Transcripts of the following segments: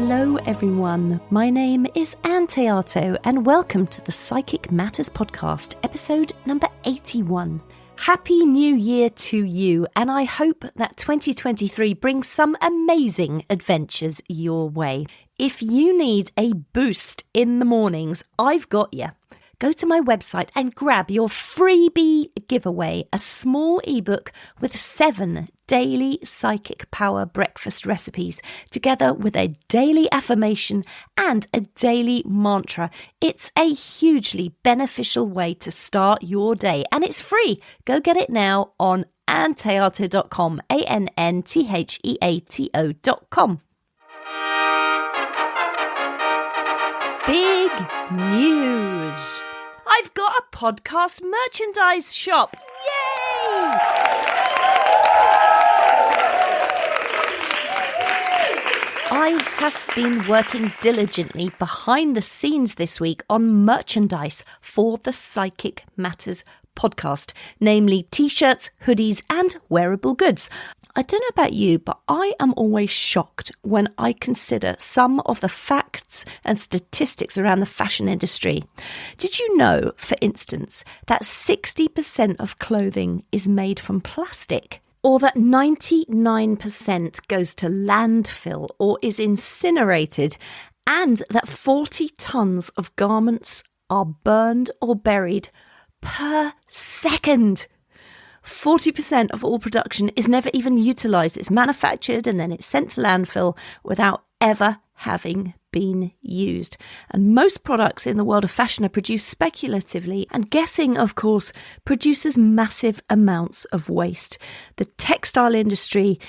Hello everyone, my name is Ann Théato and welcome to the Psychic Matters podcast, episode number 81. Happy New Year to you, and I hope that 2023 brings some amazing adventures your way. If you need a boost in the mornings, I've got you. Go to my website and grab your freebie giveaway, a small ebook with 7 daily psychic power breakfast recipes, together with a daily affirmation and a daily mantra. It's a hugely beneficial way to start your day, and it's free. Go get it now on anntheato.com, ANNTHEATO.com. Big news! I've got a podcast merchandise shop. Yay! I have been working diligently behind the scenes this week on merchandise for the Psychic Matters podcast, namely t-shirts, hoodies, and wearable goods. I don't know about you, but I am always shocked when I consider some of the facts and statistics around the fashion industry. Did you know, for instance, that 60% of clothing is made from plastic? Or that 99% goes to landfill or is incinerated, and that 40 tons of garments are burned or buried per second? 40% of all production is never even utilised. It's manufactured and then it's sent to landfill without ever having been used. And most products in the world of fashion are produced speculatively, and guessing, of course, produces massive amounts of waste. The textile industry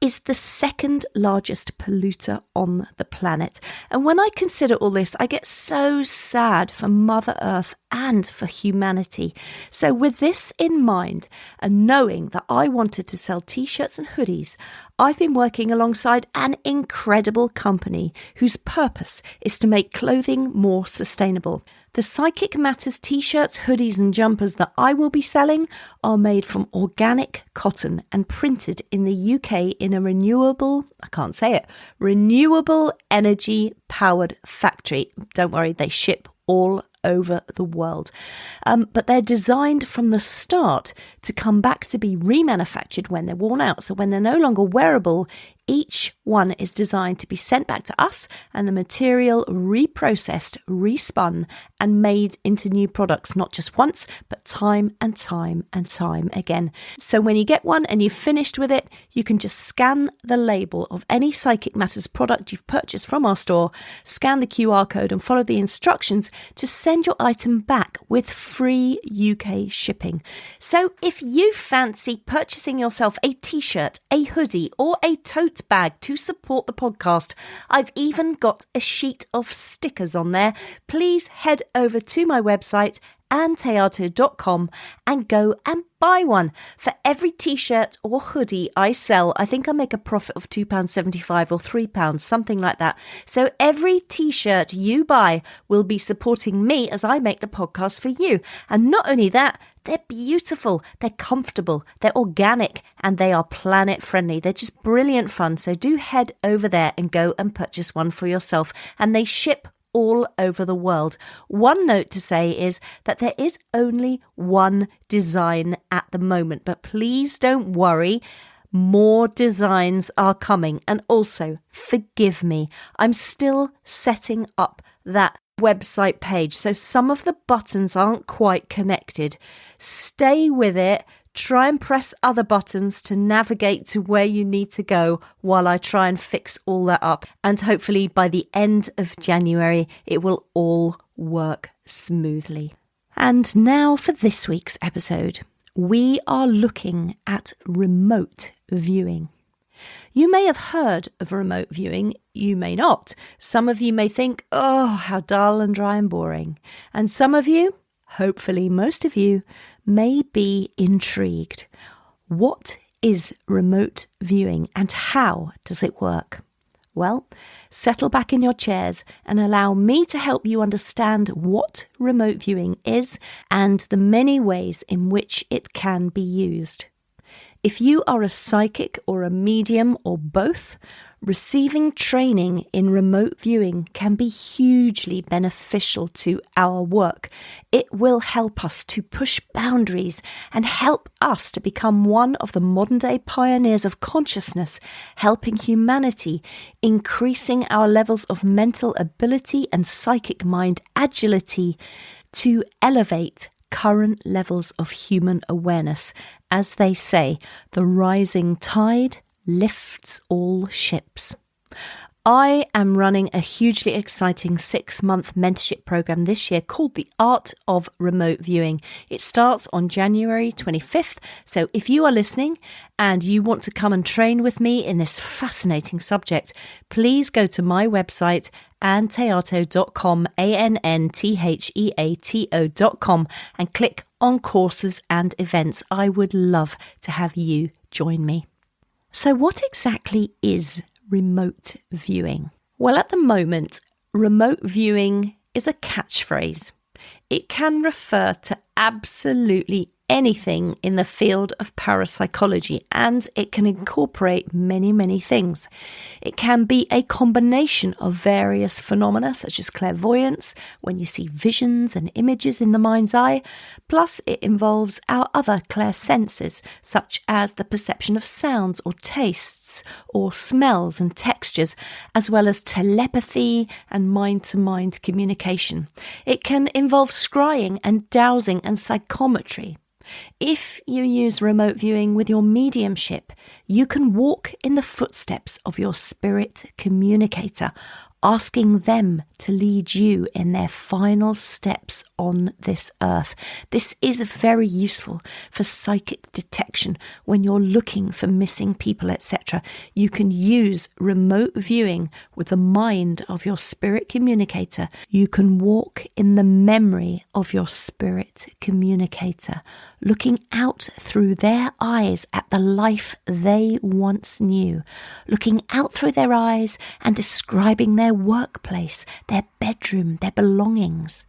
is the second largest polluter on the planet. And when I consider all this, I get so sad for Mother Earth and for humanity. So with this in mind, and knowing that I wanted to sell t-shirts and hoodies, I've been working alongside an incredible company whose purpose is to make clothing more sustainable. The Psychic Matters t-shirts, hoodies and jumpers that I will be selling are made from organic cotton and printed in the UK in a renewable energy powered factory. Don't worry, they ship all over the world. But they're designed from the start to come back to be remanufactured when they're worn out. So when they're no longer wearable, each one is designed to be sent back to us and the material reprocessed, respun and made into new products, not just once, but time and time and time again. So when you get one and you've finished with it, you can just scan the label of any Psychic Matters product you've purchased from our store, scan the QR code and follow the instructions to send your item back with free UK shipping. So if you fancy purchasing yourself a t-shirt, a hoodie or a tote bag to support the podcast, I've even got a sheet of stickers on there. Please head over to my website anntheato.com and go and buy one. For every t-shirt or hoodie I sell, I think I make a profit of £2.75 or £3, something like that. So every t-shirt you buy will be supporting me as I make the podcast for you. And not only that, they're beautiful, they're comfortable, they're organic, and they are planet friendly. They're just brilliant fun. So do head over there and go and purchase one for yourself. And they ship all over the world. One note to say is that there is only one design at the moment, but please don't worry. More designs are coming. And also, forgive me, I'm still setting up that website page, so some of the buttons aren't quite connected. Stay with it. Try and press other buttons to navigate to where you need to go while I try and fix all that up. And hopefully by the end of January, it will all work smoothly. And now for this week's episode. We are looking at remote viewing. You may have heard of remote viewing, you may not. Some of you may think, oh, how dull and dry and boring. And some of you, hopefully most of you, may be intrigued. What is remote viewing and how does it work? Well, settle back in your chairs and allow me to help you understand what remote viewing is and the many ways in which it can be used. If you are a psychic or a medium or both, Receiving training in remote viewing can be hugely beneficial to our work. It will help us to push boundaries and help us to become one of the modern-day pioneers of consciousness, helping humanity, increasing our levels of mental ability and psychic mind agility to elevate current levels of human awareness. As they say, the rising tide lifts all ships. I am running a hugely exciting 6-month mentorship program this year called The Art of Remote Viewing. It starts on January 25th. So if you are listening and you want to come and train with me in this fascinating subject, please go to my website, anntheato.com, ANNTHEATO.com, and click on courses and events. I would love to have you join me. So what exactly is remote viewing? Well, at the moment, remote viewing is a catchphrase. It can refer to absolutely anything in the field of parapsychology, and it can incorporate many, many things. It can be a combination of various phenomena such as clairvoyance, when you see visions and images in the mind's eye, plus it involves our other clairsenses, such as the perception of sounds or tastes or smells and textures, as well as telepathy and mind-to-mind communication. It can involve scrying and dowsing and psychometry. If you use remote viewing with your mediumship, you can walk in the footsteps of your spirit communicator, asking them to lead you in their final steps on this earth. This is very useful for psychic detection when you're looking for missing people, etc. You can use remote viewing with the mind of your spirit communicator. You can walk in the memory of your spirit communicator, looking out through their eyes at the life they once knew, looking out through their eyes and describing their workplace, their bedroom, their belongings.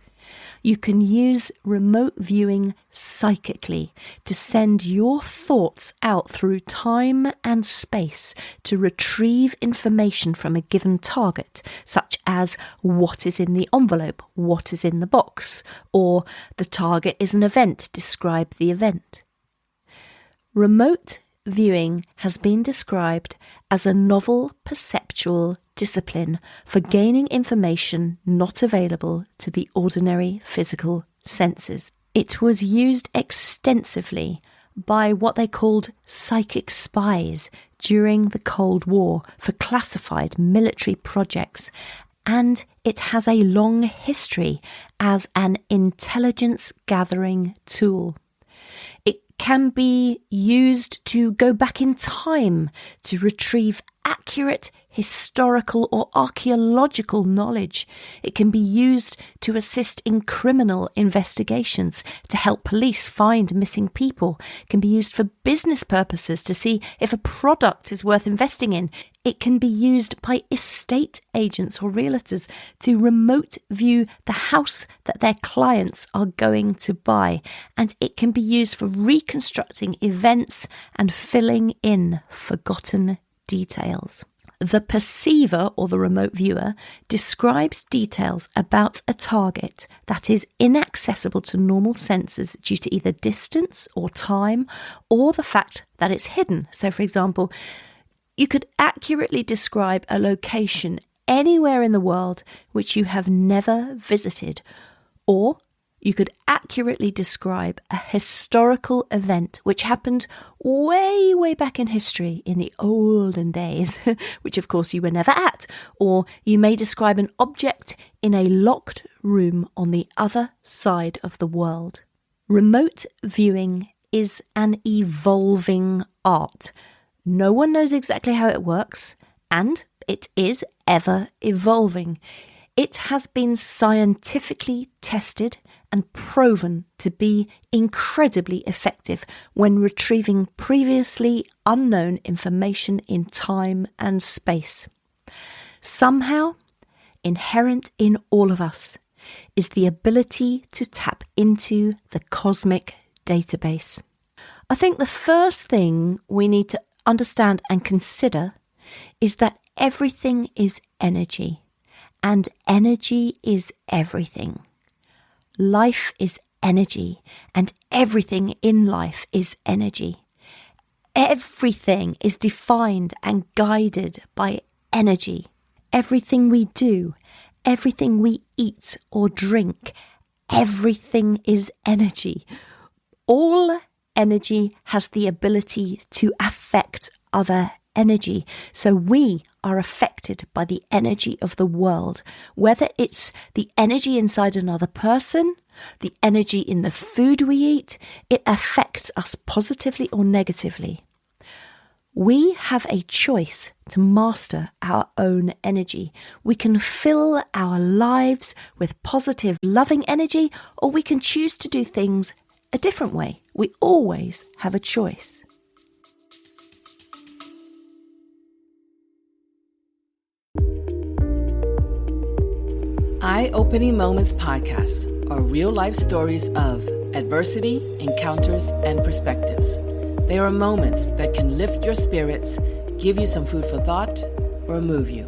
You can use remote viewing psychically to send your thoughts out through time and space to retrieve information from a given target, such as what is in the envelope, what is in the box, or the target is an event, describe the event. Remote viewing has been described as a novel perceptual discipline for gaining information not available to the ordinary physical senses. It was used extensively by what they called psychic spies during the Cold War for classified military projects, and it has a long history as an intelligence gathering tool. It can be used to go back in time to retrieve accurate historical or archaeological knowledge. It can be used to assist in criminal investigations, to help police find missing people. It can be used for business purposes to see if a product is worth investing in. It can be used by estate agents or realtors to remote view the house that their clients are going to buy. And it can be used for reconstructing events and filling in forgotten details. The perceiver, or the remote viewer, describes details about a target that is inaccessible to normal senses due to either distance or time or the fact that it's hidden. So, for example, you could accurately describe a location anywhere in the world which you have never visited, or you could accurately describe a historical event which happened way, way back in history in the olden days, which of course you were never at. Or you may describe an object in a locked room on the other side of the world. Remote viewing is an evolving art. No one knows exactly how it works, and it is ever evolving. It has been scientifically tested and proven to be incredibly effective when retrieving previously unknown information in time and space. Somehow, inherent in all of us is the ability to tap into the cosmic database. I think the first thing we need to understand and consider is that everything is energy, and energy is everything. Life is energy, and everything in life is energy. Everything is defined and guided by energy. Everything we do, everything we eat or drink, everything is energy. All energy has the ability to affect other energy. So we are affected by the energy of the world, whether it's the energy inside another person, the energy in the food we eat, it affects us positively or negatively. We have a choice to master our own energy. We can fill our lives with positive, loving energy, or we can choose to do things a different way. We always have a choice. Eye-Opening Moments podcasts are real-life stories of adversity, encounters, and perspectives. They are moments that can lift your spirits, give you some food for thought, or move you.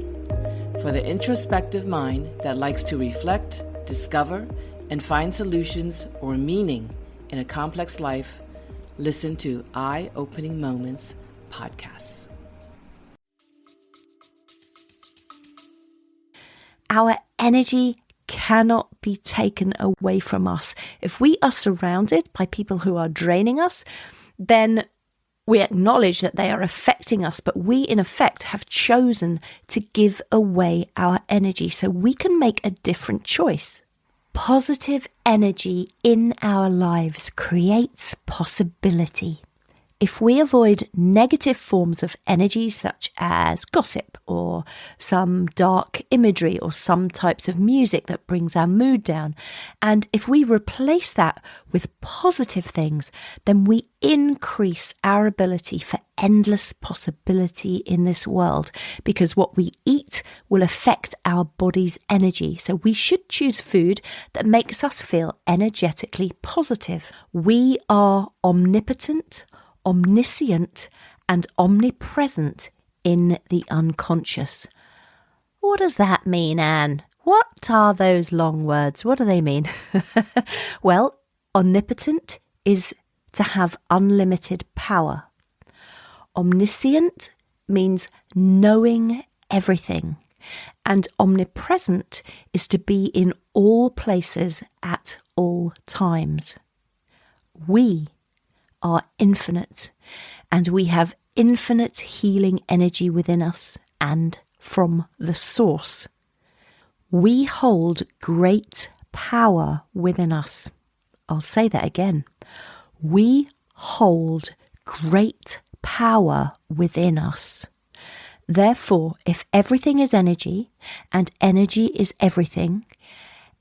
For the introspective mind that likes to reflect, discover, and find solutions or meaning in a complex life, listen to Eye-Opening Moments podcasts. Our energy cannot be taken away from us. If we are surrounded by people who are draining us, then we acknowledge that they are affecting us, but we in effect have chosen to give away our energy, so we can make a different choice. Positive energy in our lives creates possibility. If we avoid negative forms of energy such as gossip or some dark imagery or some types of music that brings our mood down, and if we replace that with positive things, then we increase our ability for endless possibility in this world, because what we eat will affect our body's energy. So we should choose food that makes us feel energetically positive. We are omnipotent, omniscient, and omnipresent in the unconscious. What does that mean, Anne? What are those long words? What do they mean? Well, omnipotent is to have unlimited power. Omniscient means knowing everything. And omnipresent is to be in all places at all times. We are infinite, and we have infinite healing energy within us and from the source. We hold great power within us. I'll say that again. We hold great power within us. Therefore, if everything is energy and energy is everything,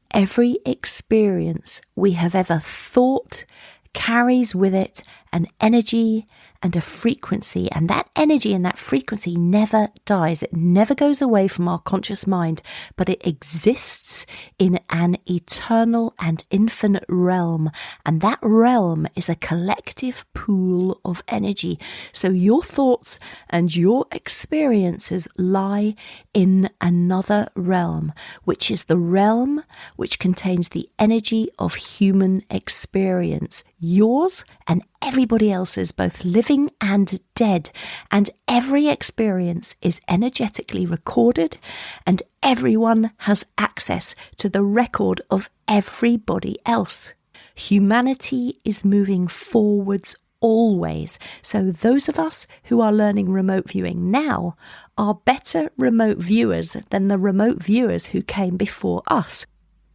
every experience we have ever thought carries with it an energy and a frequency, and that energy and that frequency never dies. It never goes away from our conscious mind, but it exists in an eternal and infinite realm, and that realm is a collective pool of energy. So your thoughts and your experiences lie in another realm, which is the realm which contains the energy of human experience, yours and everybody else's, both living and dead, and every experience is energetically recorded, and everyone has access to the record of everybody else. Humanity is moving forwards always, so those of us who are learning remote viewing now are better remote viewers than the remote viewers who came before us.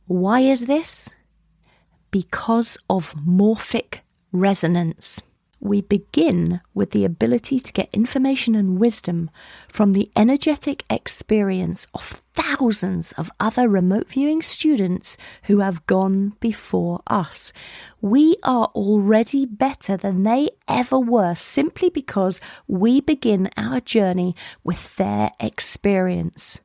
Why is this? Because of morphic resonance. We begin with the ability to get information and wisdom from the energetic experience of thousands of other remote viewing students who have gone before us. We are already better than they ever were, simply because we begin our journey with their experience.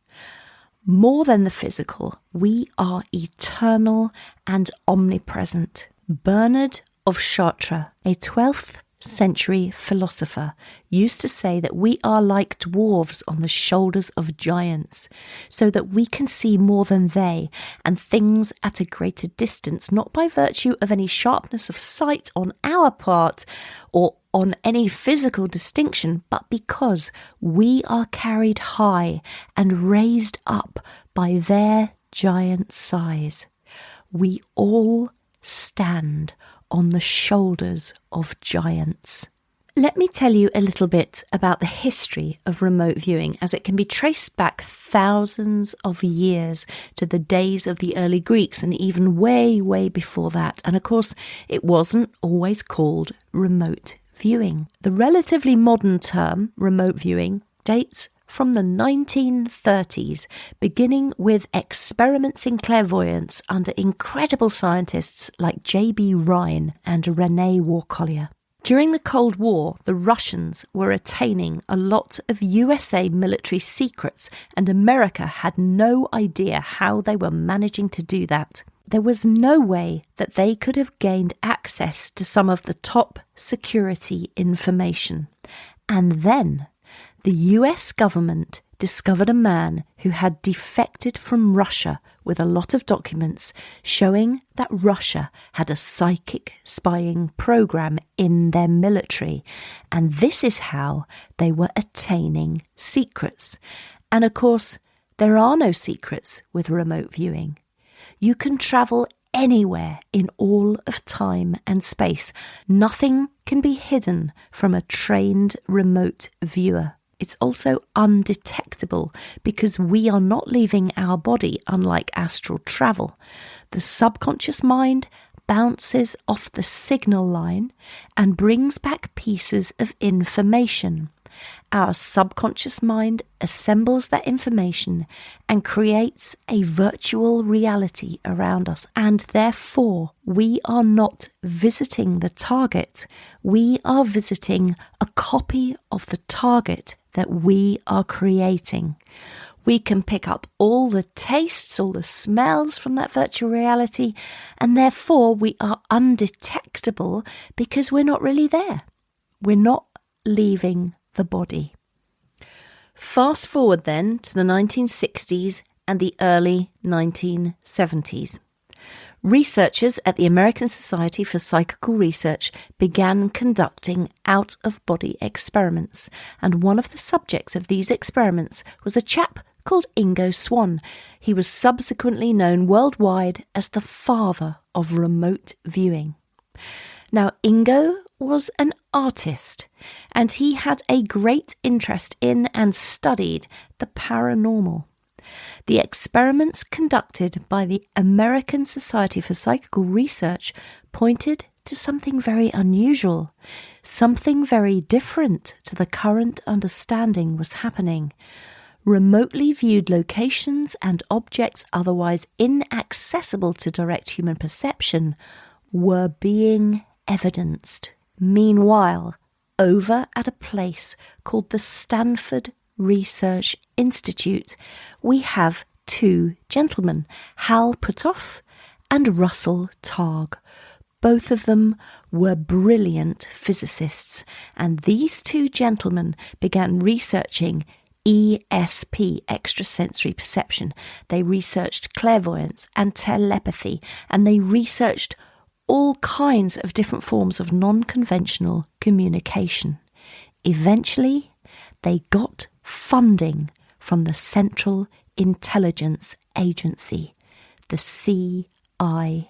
More than the physical, we are eternal and omnipresent. Bernard of Chartres, a 12th century philosopher used to say that we are like dwarves on the shoulders of giants, so that we can see more than they and things at a greater distance, not by virtue of any sharpness of sight on our part or on any physical distinction, but because we are carried high and raised up by their giant size. We all stand on the shoulders of giants. Let me tell you a little bit about the history of remote viewing, as it can be traced back thousands of years to the days of the early Greeks and even way, way before that. And of course, it wasn't always called remote viewing. The relatively modern term, remote viewing, dates from the 1930s, beginning with experiments in clairvoyance under incredible scientists like J.B. Rhine and René Warcollier. During the Cold War, the Russians were attaining a lot of USA military secrets, and America had no idea how they were managing to do that. There was no way that they could have gained access to some of the top security information. And then the US government discovered a man who had defected from Russia with a lot of documents showing that Russia had a psychic spying program in their military. And this is how they were attaining secrets. And of course, there are no secrets with remote viewing. You can travel anywhere in all of time and space. Nothing can be hidden from a trained remote viewer. It's also undetectable because we are not leaving our body, unlike astral travel. The subconscious mind bounces off the signal line and brings back pieces of information. Our subconscious mind assembles that information and creates a virtual reality around us. And therefore, we are not visiting the target. We are visiting a copy of the target that we are creating. We can pick up all the tastes, all the smells from that virtual reality, and therefore we are undetectable because we're not really there. We're not leaving the body. Fast forward then to the 1960s and the early 1970s. Researchers at the American Society for Psychical Research began conducting out-of-body experiments, and one of the subjects of these experiments was a chap called Ingo Swann. He was subsequently known worldwide as the father of remote viewing. Now, Ingo was an artist, and he had a great interest in and studied the paranormal. The experiments conducted by the American Society for Psychical Research pointed to something very unusual. Something very different to the current understanding was happening. Remotely viewed locations and objects otherwise inaccessible to direct human perception were being evidenced. Meanwhile, over at a place called the Stanford Research Institute, we have two gentlemen, Hal Puthoff and Russell Targ. Both of them were brilliant physicists, and these two gentlemen began researching ESP, extrasensory perception. They researched clairvoyance and telepathy, and they researched all kinds of different forms of non-conventional communication. Eventually, they got funding from the Central Intelligence Agency, the CIA.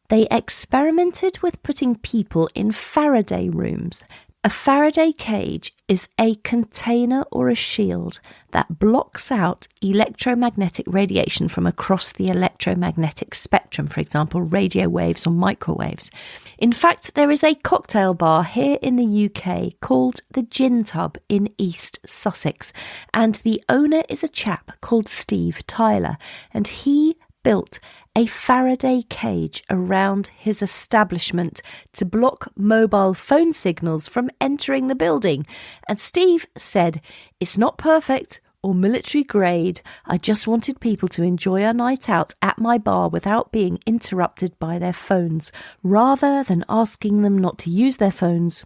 They experimented with putting people in Faraday rooms. A Faraday cage is a container or a shield that blocks out electromagnetic radiation from across the electromagnetic spectrum, for example, radio waves or microwaves. In fact, there is a cocktail bar here in the UK called the Gin Tub in East Sussex, and the owner is a chap called Steve Tyler, and he built a Faraday cage around his establishment to block mobile phone signals from entering the building. And Steve said, "It's not perfect or military grade. I just wanted people to enjoy a night out at my bar without being interrupted by their phones. Rather than asking them not to use their phones,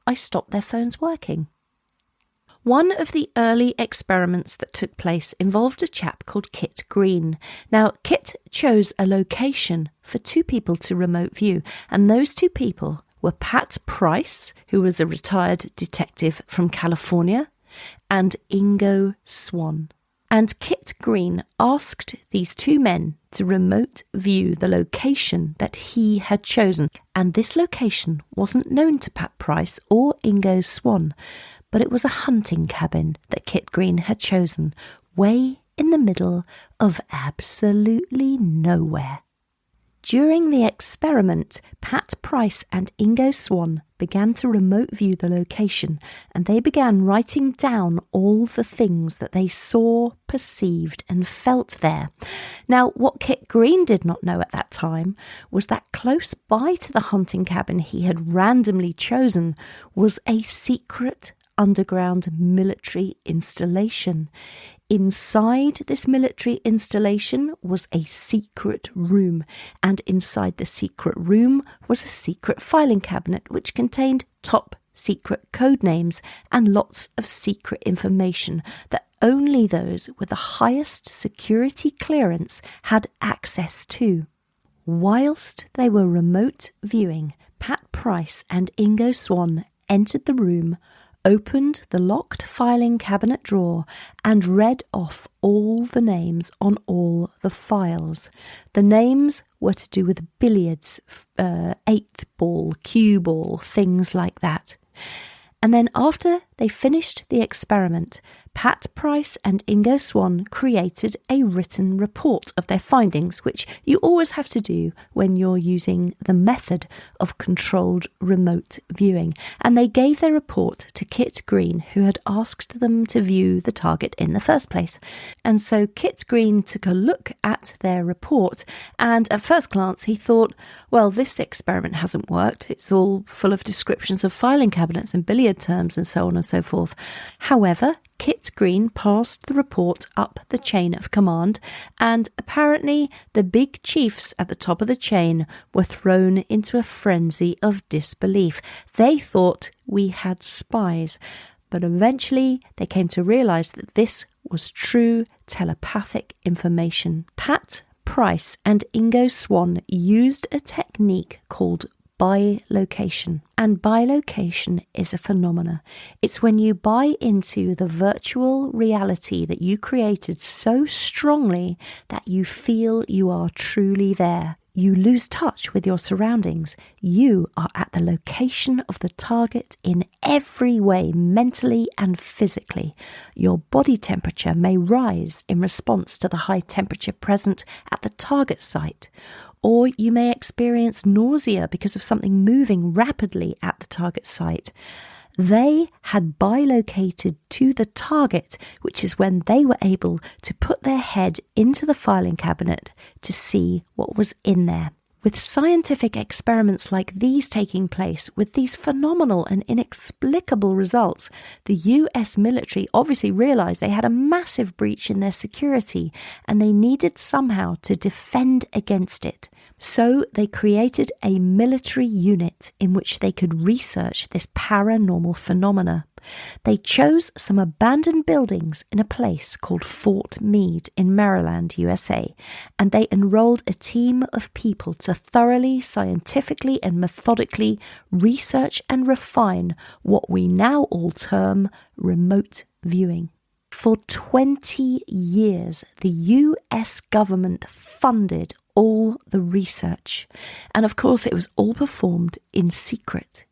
I stopped their phones working. One of the early experiments that took place involved a chap called Kit Green. Now, Kit chose a location for 2 people to remote view, and those 2 people were Pat Price, who was a retired detective from California, and Ingo Swann. And Kit Green asked these 2 men to remote view the location that he had chosen. And this location wasn't known to Pat Price or Ingo Swann, but it was a hunting cabin that Kit Green had chosen, way in the middle of absolutely nowhere. During the experiment, Pat Price and Ingo Swann began to remote view the location, and they began writing down all the things that they saw, perceived and felt there. Now, what Kit Green did not know at that time was that close by to the hunting cabin he had randomly chosen was a secret underground military installation. Inside this military installation was a secret room, and inside the secret room was a secret filing cabinet which contained top secret code names and lots of secret information that only those with the highest security clearance had access to. Whilst they were remote viewing, Pat Price and Ingo Swann entered the room, opened the locked filing cabinet drawer and read off all the names on all the files. The names were to do with billiards, 8-ball, cue ball, things like that. And then after they finished the experiment, Pat Price and Ingo Swann created a written report of their findings, which you always have to do when you're using the method of controlled remote viewing. And they gave their report to Kit Green, who had asked them to view the target in the first place. And so Kit Green took a look at their report, and at first glance he thought, well, this experiment hasn't worked. It's all full of descriptions of filing cabinets and billiard terms and so on and so forth. However, Kit Green passed the report up the chain of command, and apparently the big chiefs at the top of the chain were thrown into a frenzy of disbelief. They thought we had spies, but eventually they came to realise that this was true telepathic information. Pat Price and Ingo Swann used a technique called bilocation. And bilocation is a phenomena. It's when you buy into the virtual reality that you created so strongly that you feel you are truly there. You lose touch with your surroundings. You are at the location of the target in every way, mentally and physically. Your body temperature may rise in response to the high temperature present at the target site, or you may experience nausea because of something moving rapidly at the target site. They had bilocated to the target, which is when they were able to put their head into the filing cabinet to see what was in there. With scientific experiments like these taking place, with these phenomenal and inexplicable results, the US military obviously realised they had a massive breach in their security and they needed somehow to defend against it. So they created a military unit in which they could research this paranormal phenomena. They chose some abandoned buildings in a place called Fort Meade in Maryland, USA, and they enrolled a team of people to thoroughly, scientifically and methodically research and refine what we now all term remote viewing. For 20 years, the US government funded all the research, and of course it was all performed in secret.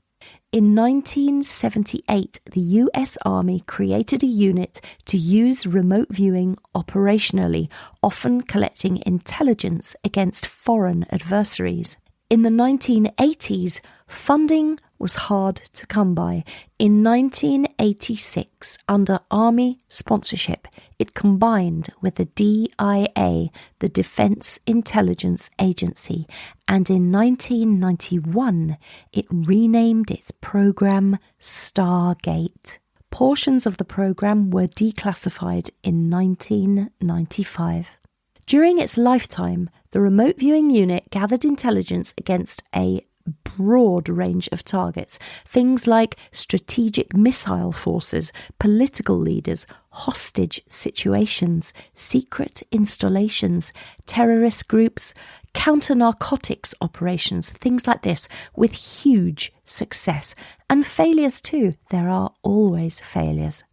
In 1978, the US Army created a unit to use remote viewing operationally, often collecting intelligence against foreign adversaries. In the 1980s, funding was hard to come by. In 1986, under Army sponsorship, it combined with the DIA, the Defense Intelligence Agency, and in 1991, it renamed its program Stargate. portions of the program were declassified in 1995. During its lifetime, the remote viewing unit gathered intelligence against a broad range of targets, things like strategic missile forces, political leaders, hostage situations, secret installations, terrorist groups, counter-narcotics operations, things like this, with huge success. And failures too. There are always failures.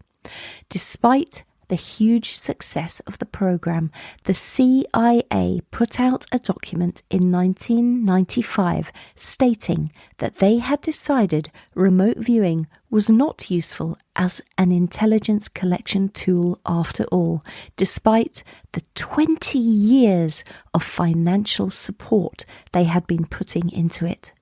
Despite the huge success of the program, the CIA put out a document in 1995 stating that they had decided remote viewing was not useful as an intelligence collection tool after all, despite the 20 years of financial support they had been putting into it.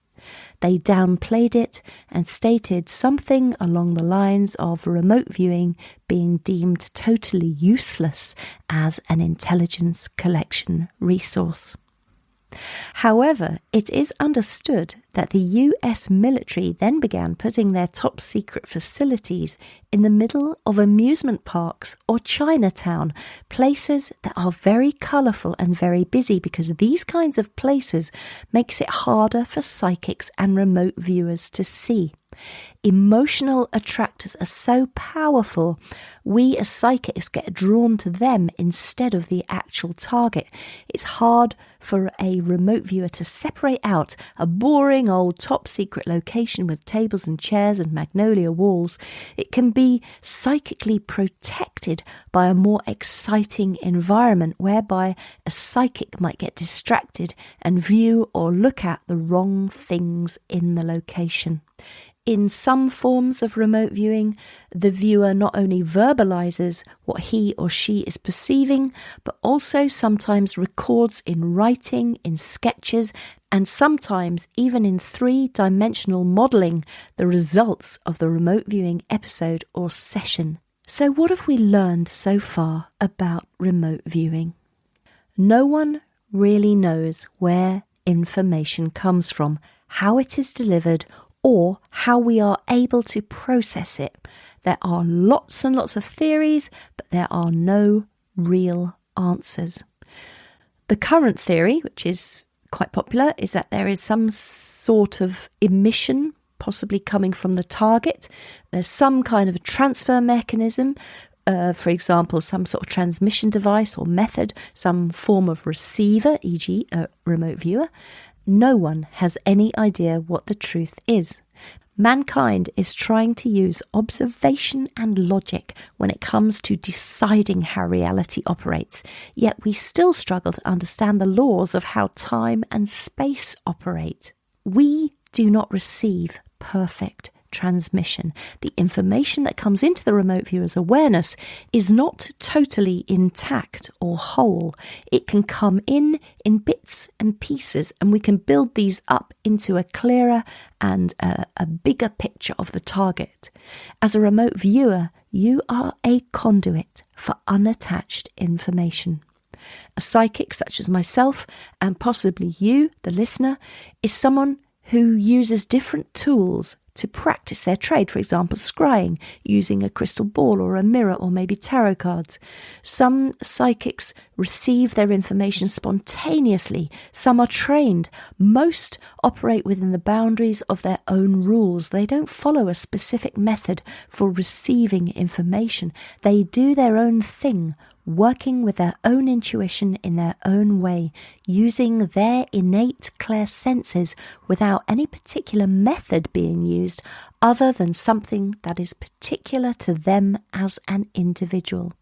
They downplayed it and stated something along the lines of remote viewing being deemed totally useless as an intelligence collection resource. However, it is understood that the US military then began putting their top secret facilities in the middle of amusement parks or Chinatown, places that are very colourful and very busy, because these kinds of places makes it harder for psychics and remote viewers to see. Emotional attractors are so powerful, we as psychics get drawn to them instead of the actual target. It's hard for a remote viewer to separate out a boring old top secret location with tables and chairs and magnolia walls. It can be psychically protected by a more exciting environment whereby a psychic might get distracted and view or look at the wrong things in the location. In some forms of remote viewing, the viewer not only verbalizes what he or she is perceiving, but also sometimes records in writing, in sketches, and sometimes even in three-dimensional modelling the results of the remote viewing episode or session. So what have we learned so far about remote viewing? No one really knows where information comes from, how it is delivered, or how we are able to process it. There are lots and lots of theories, but there are no real answers. The current theory, which is quite popular, is that there is some sort of emission possibly coming from the target. There's some kind of a transfer mechanism, for example, some sort of transmission device or method, some form of receiver, e.g. a remote viewer. No one has any idea what the truth is. Mankind is trying to use observation and logic when it comes to deciding how reality operates, yet we still struggle to understand the laws of how time and space operate. We do not receive perfect transmission. The information that comes into the remote viewer's awareness is not totally intact or whole. It can come in bits and pieces, and we can build these up into a clearer and a bigger picture of the target. As a remote viewer, you are a conduit for unattached information. A psychic such as myself, and possibly you, the listener, is someone who uses different tools to practice their trade, for example, scrying, using a crystal ball or a mirror or maybe tarot cards. Some psychics receive their information spontaneously. Some are trained. Most operate within the boundaries of their own rules. They don't follow a specific method for receiving information. They do their own thing, working with their own intuition in their own way, using their innate clairsenses without any particular method being used other than something that is particular to them as an individual.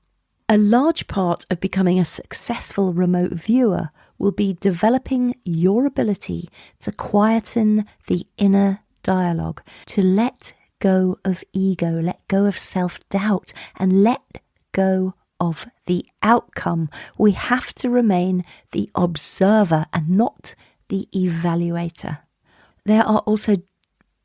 A large part of becoming a successful remote viewer will be developing your ability to quieten the inner dialogue, to let go of ego, let go of self-doubt, and let go of the outcome. We have to remain the observer and not the evaluator. There are also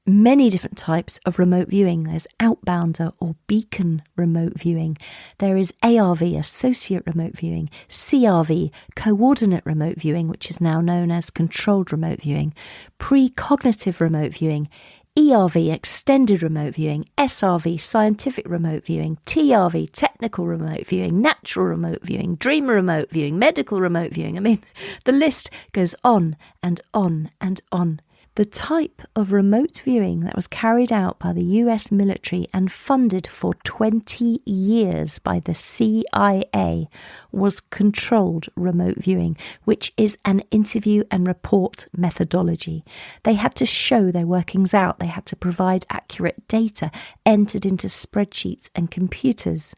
many different types of remote viewing. There's outbounder or beacon remote viewing. There is ARV, associate remote viewing, CRV, coordinate remote viewing, which is now known as controlled remote viewing, precognitive remote viewing, ERV, extended remote viewing, SRV, scientific remote viewing, TRV, technical remote viewing, natural remote viewing, dream remote viewing, medical remote viewing. I mean, the list goes on and on and on. The type of remote viewing that was carried out by the US military and funded for 20 years by the CIA was controlled remote viewing, which is an interview and report methodology. They had to show their workings out. They had to provide accurate data entered into spreadsheets and computers.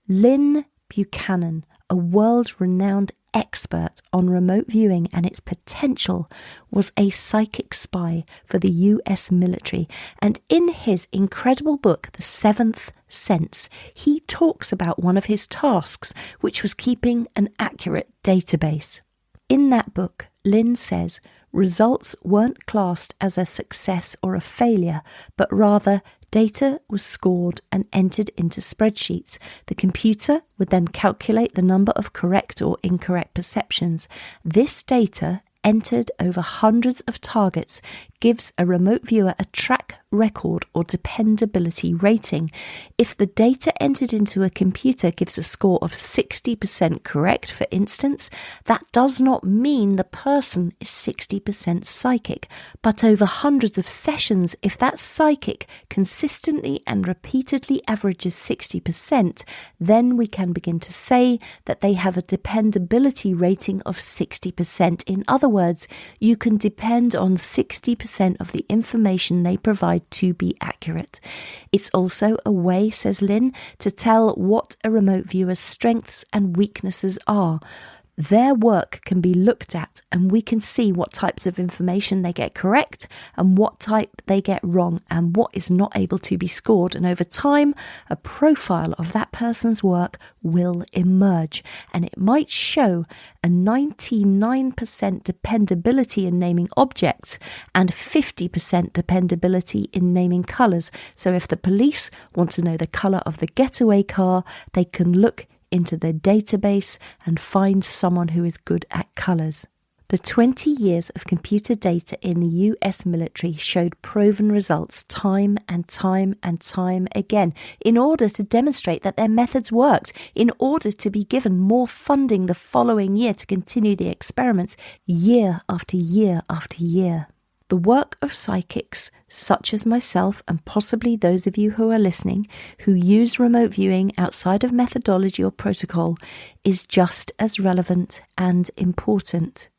Lynn Buchanan, a world-renowned expert on remote viewing and its potential, was a psychic spy for the US military, and in his incredible book, The Seventh Sense, he talks about one of his tasks, which was keeping an accurate database. In that book, Lynn says results weren't classed as a success or a failure, but rather data was scored and entered into spreadsheets. The computer would then calculate the number of correct or incorrect perceptions. This data, entered over hundreds of targets, gives a remote viewer a track record or dependability rating. If the data entered into a computer gives a score of 60% correct, for instance, that does not mean the person is 60% psychic, but over hundreds of sessions, if that psychic consistently and repeatedly averages 60%, then we can begin to say that they have a dependability rating of 60%. In other words, you can depend on 60% of the information they provide to be accurate. It's also a way, says Lynn, to tell what a remote viewer's strengths and weaknesses are. Their work can be looked at and we can see what types of information they get correct and what type they get wrong and what is not able to be scored. And over time, a profile of that person's work will emerge, and it might show a 99% dependability in naming objects and 50% dependability in naming colours. So if the police want to know the colour of the getaway car, they can look into their database and find someone who is good at colours. The 20 years of computer data in the US military showed proven results time and time and time again in order to demonstrate that their methods worked, in order to be given more funding the following year to continue the experiments year after year after year. The work of psychics, such as myself and possibly those of you who are listening, who use remote viewing outside of methodology or protocol, is just as relevant and important.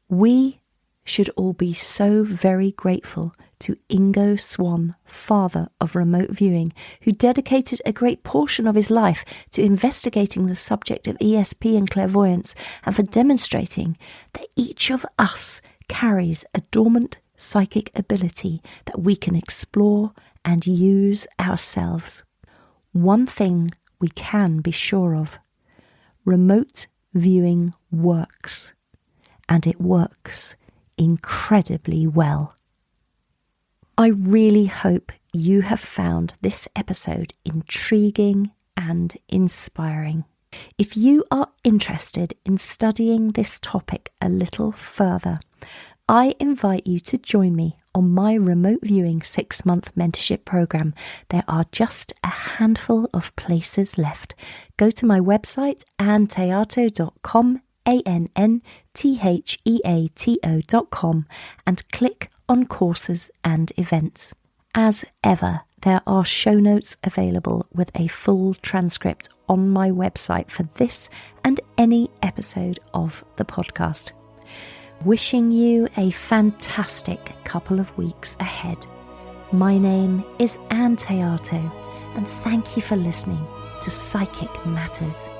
We should all be so very grateful to Ingo Swann, father of remote viewing, who dedicated a great portion of his life to investigating the subject of ESP and clairvoyance, and for demonstrating that each of us carries a dormant psychic ability that we can explore and use ourselves. One thing we can be sure of: remote viewing works, and it works incredibly well. I really hope you have found this episode intriguing and inspiring. If you are interested in studying this topic a little further, I invite you to join me on my remote viewing 6-month mentorship program. There are just a handful of places left. Go to my website, anntheato.com, ANNTHEATO.com, and click on courses and events. As ever, there are show notes available with a full transcript on my website for this and any episode of the podcast. Wishing you a fantastic couple of weeks ahead. My name is Ann Théato, and thank you for listening to Psychic Matters.